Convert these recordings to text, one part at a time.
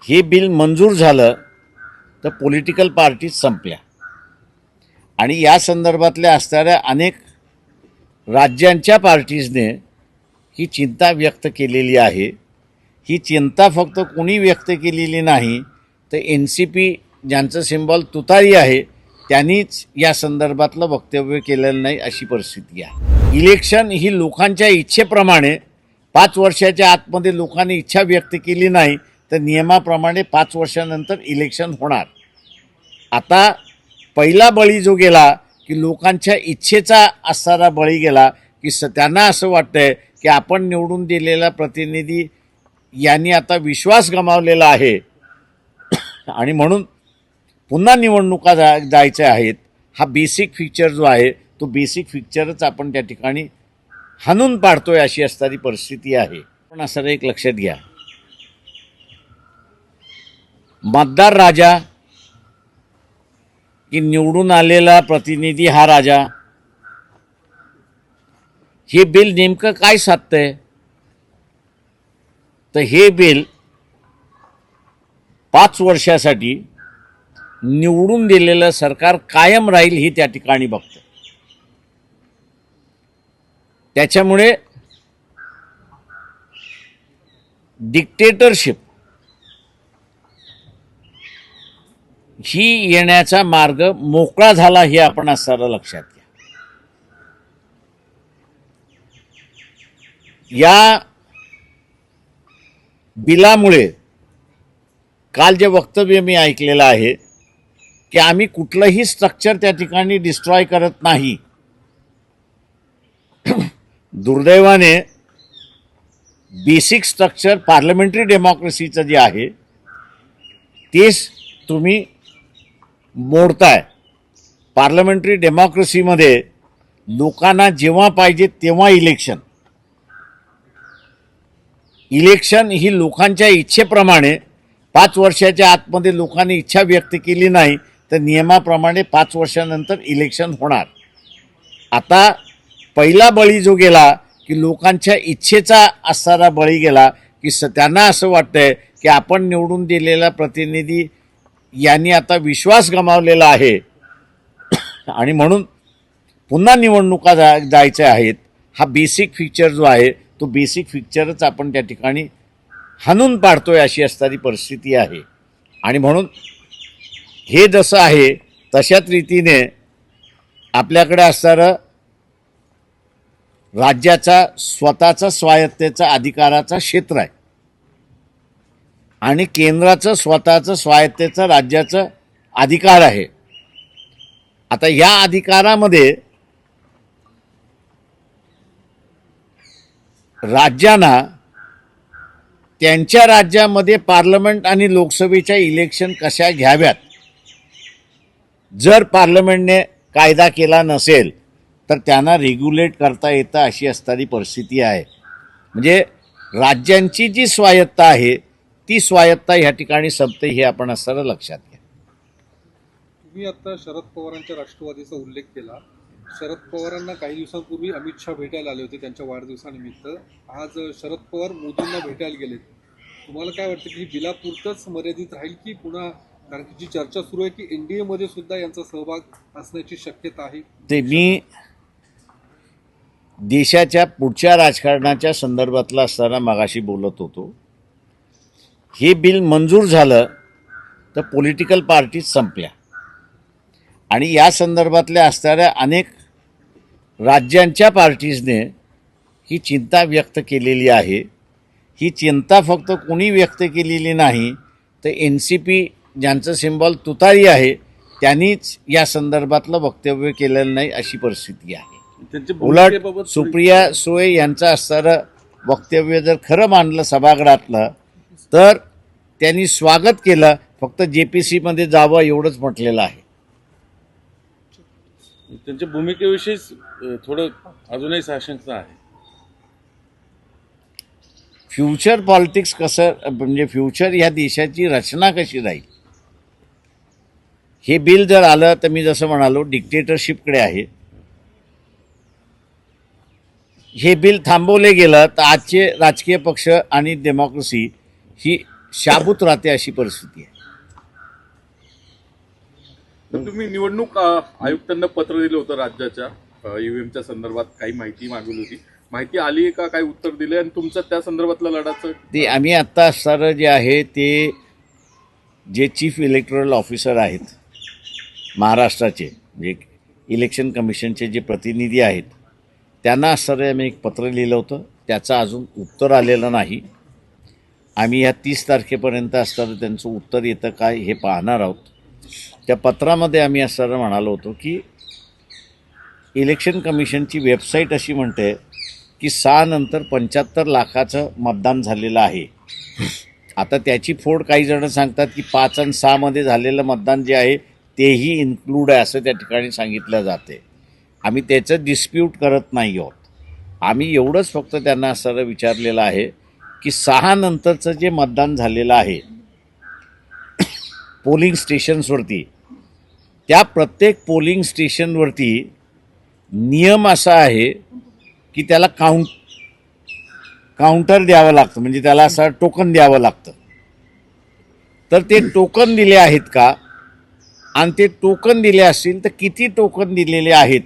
हे बिल मंजूर झालं तर पॉलिटिकल पार्टीज संपल्या आणि या संदर्भातल्या असणाऱ्या अनेक राज्यांच्या पार्टीजने ही चिंता व्यक्त केलेली आहे। ही चिंता फक्त कोणी व्यक्त केलेली नाही तर NCP ज्यांचं सिंबॉल तुतारी आहे त्यांनीच या संदर्भातलं वक्तव्य केलेलं नाही अशी परिस्थिती आहे। इलेक्शन ही लोकांच्या इच्छेप्रमाणे 5 वर्षाच्या आतमध्ये लोकांनी इच्छा व्यक्त केली नाही तर नियमाप्रमाणे 5 वर्षानंतर इलेक्शन होणार। आता पहिला बळी जो गेला की लोकांच्या इच्छेचा असणारा बळी गेला की त्यांना असं वाटतंय की आपण निवडून दिलेला प्रतिनिधी यांनी आता विश्वास गमावलेला आहे आणि म्हणून पुन्हा निवडणुका जायच्या आहेत। हा बेसिक फीचर जो आहे तो बेसिक फीचरच आपण त्या ठिकाणी हाणून पाडतोय अशी असणारी परिस्थिती आहे। पण असं एक लक्षात घ्या, मतदार राजा की निवडून आलेला प्रतिनिधी हा राजा, हे बिल नेमकं काय साधतंय तर हे बिल 5 वर्षासाठी निवडून दिलेलं सरकार कायम राहील ही त्या ठिकाणी बघतं। त्याच्यामुळे डिक्टेटरशिप ही येण्याचा मार्ग मोकळा झाला हे आपण असणारं लक्षात घ्या। या बिलामुळे काल जे वक्तव्य मी ऐकलेलं आहे की आम्ही कुठलंही स्ट्रक्चर त्या ठिकाणी डिस्ट्रॉय करत नाही। दुर्दैवाने बेसिक स्ट्रक्चर पार्लमेंटरी डेमोक्रेसीचं जे आहे तेच तुम्ही मोडताय। पार्लमेंटरी डेमोक्रेसीमध्ये लोकांना जेव्हा पाहिजे तेव्हा इलेक्शन ही लोकांच्या इच्छेप्रमाणे 5 वर्षाच्या आतमध्ये लोकांनी इच्छा व्यक्त केली नाही तर नियमाप्रमाणे 5 वर्षानंतर इलेक्शन होणार। आता पहिला बळी जो गेला की लोकांच्या इच्छेचा असणारा बळी गेला की त्यांना असं वाटतंय की आपण निवडून दिलेला प्रतिनिधी यांनी आता विश्वास गमावलेला आहे आणि म्हणून पुन्हा निवडणुका जायच्या आहेत। हा बेसिक फीचर जो आहे तो बेसिक फीचरच आपण त्या ठिकाणी हाणून पाडतोय अशी असणारी परिस्थिती आहे। आणि म्हणून हे जसं आहे तशाच रीतीने आपल्याकडे असणारं राज्याचा स्वतःचा स्वायत्तेचा अधिकाराचा क्षेत्र आहे आणि केंद्राचं स्वतःचं स्वायत्तेचं राज्याचं अधिकार आहे। आता या अधिकारामध्ये राज्यांना त्यांच्या राज्यामध्ये पार्लमेंट आणि लोकसभेच्या इलेक्शन कशा घ्याव्यात जर पार्लमेंटने कायदा केला नसेल तर त्यांना रेग्युलेट करता येतं अशी असणारी परिस्थिती आहे। म्हणजे राज्यांची जी स्वायत्ता आहे ती स्वायत्ता ह्या ठिकाणी संपते हे आपण असणारं लक्षात घ्या। तुम्ही आता शरद पवारांच्या राष्ट्रवादीचा उल्लेख केला। शरद पवारांना काही दिवसांपूर्वी अमित शहा भेटायला आले होते त्यांच्या वाढदिवसानिमित्त। आज शरद पवार मोदींना भेटायला गेलेत। तुम्हाला काय वाटतं की बिलापुरतंच मर्यादित राहील की पुन्हा, कारण की जी चर्चा सुरू आहे की NDA मध्ये सुद्धा यांचा सहभाग असण्याची शक्यता आहे? ते मी देशाच्या पुढच्या राजकारणाच्या संदर्भातला असताना मगाशी बोलत होतो। हे बिल मंजूर झालं तर पॉलिटिकल पार्टीज संपल्या आणि या संदर्भातल्या असणाऱ्या अनेक राज्यांच्या पार्टीजने ही चिंता व्यक्त केलेली आहे। ही चिंता फक्त कोणी व्यक्त केलेली नाही तर NCP ज्यांचं सिंबॉल तुतारी आहे त्यांनीच या संदर्भातलं वक्तव्य केलेलं नाही अशी परिस्थिती आहे। उलट सुप्रिया सुळे यांचं असणारं वक्तव्य जर खरं मानलं सभागृहातलं तर त्यांनी स्वागत केलं, फक्त JPC मध्ये जावं एवढंच म्हटलेलं आहे। त्यांच्या भूमिकेविषयी थोडं अजूनही साशंकता आहे। फ्युचर पॉलिटिक्स कसं, म्हणजे फ्युचर ह्या देशाची रचना कशी राहील हे बिल जर आलं तर मी जसं म्हणालो डिक्टेटरशिपकडे आहे। हे बिल थांबवले गेलं तर आजचे राजकीय पक्ष आणि डेमोक्रेसी ही शाबूत राहते अशी परिस्थिती आहे. तर तुम्ही निवडणूक आयुक्तांना पत्र दिलं होतं राज्याच्या ईव्हीएमच्या संदर्भात, काही माहिती मागवली होती. माहिती आली आहे का, काही उत्तर दिले, आणि तुमचं त्या संदर्भातलं लढाचं ते आम्ही आत्ता असणारं जे आहे ते जे चीफ इलेक्टोरल ऑफिसर आहेत महाराष्ट्राचे, म्हणजे इलेक्शन कमिशनचे जे प्रतिनिधी आहेत, त्यांना असणारं आम्ही एक पत्र लिहिलं होतं. त्याचं अजून उत्तर आलेलं नाही. आम्ही ह्या 30 तारखेपर्यंत असणारं त्यांचं उत्तर येतं काय हे पाहणार आहोत. त्या पत्रामध्ये आम्ही असणारं म्हणालो होतो की इलेक्शन कमिशनची वेबसाईट अशी म्हणते की 6 नंतर 75 लाखाचं मतदान झालेलं आहे. आता त्याची फोड काही जण सांगतात की 5 आणि 6 मध्ये झालेलं मतदान जे आहे तेही इन्क्लूड आहे असं त्या ठिकाणी सांगितलं जाते. आम्ही त्याचं डिस्प्यूट करत नाही आहोत. आम्ही एवढंच फक्त त्यांना असं विचारलेलं आहे की 6 नंतरचं जे मतदान झालेलं आहे पोलिंग स्टेशन्सवरती, त्या प्रत्येक पोलिंग स्टेशनवरती नियम असा आहे की त्याला काउंटर द्यावं लागतं, म्हणजे त्याला असं टोकन द्यावं लागतं. तर ते टोकन दिले आहेत का, आणि ते टोकन दिले असतील तर किती टोकन दिलेले आहेत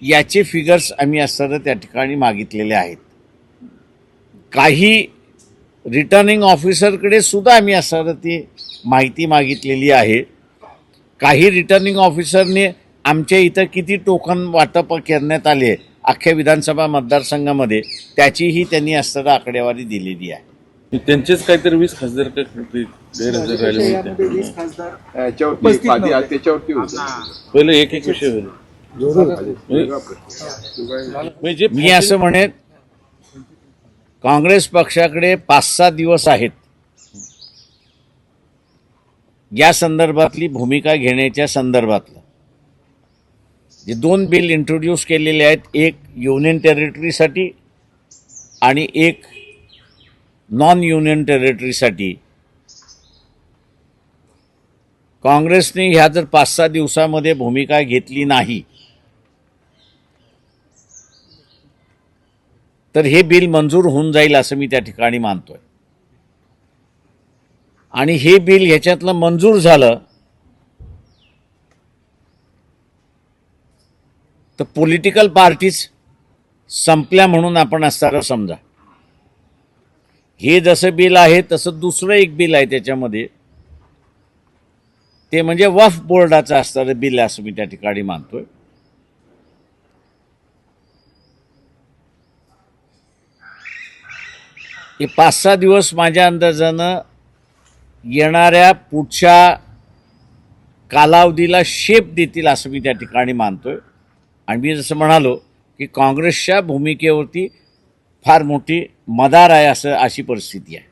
याचे फिगर्स आम्ही असं त्या ठिकाणी मागितलेले आहेत. काही रिटर्निंग ऑफिसरकडे सुद्धा आम्ही असं ती माहिती मागितलेली आहे. काही रिटर्निंग ऑफिसरने आमच्या इथं किती टोकन वाटप करण्यात आले अख्ख्या विधानसभा मतदारसंघामध्ये त्याचीही त्यांनी असणारी आकडेवारी दिलेली आहे. त्यांचेच काहीतरी 20 खासदार गैरहजर राहिले होते. त्याच्यावरती पहिले एक विषय होईल. म्हणजे मी असं म्हणेन काँग्रेस पक्षाकडे 5-6 दिवस आहेत या संदर्भातली भूमिका घेण्याच्या संदर्भातलं. जे 2 बिल इंट्रोड्यूस केलेले आहेत, एक युनियन टेरिटरीसाठी आणि एक नॉन युनियन टेरिटरीसाठी. काँग्रेसने ह्या जर 5-6 दिवसामध्ये भूमिका घेतली नाही तर हे बिल मंजूर होऊन जाईल असं मी त्या ठिकाणी मानतोय. आणि हे बिल ह्याच्यातलं मंजूर झालं तर पॉलिटिकल पार्टीज संपल्या म्हणून आपण असणारं समजा. हे जसं बिल आहे तसं दुसरं एक बिल आहे त्याच्यामध्ये, ते म्हणजे वक्फ बोर्डाचं असणारं बिल असं मी त्या ठिकाणी मानतोय. हे 5-6 दिवस माझ्या अंदाजानं येणाऱ्या पुढच्या कालावधीला शेप देतील असं मी त्या ठिकाणी मानतोय. आणि मी जसं म्हणालो की काँग्रेसच्या भूमिकेवरती फार मोठी मदार आहे अशी परिस्थिती आहे.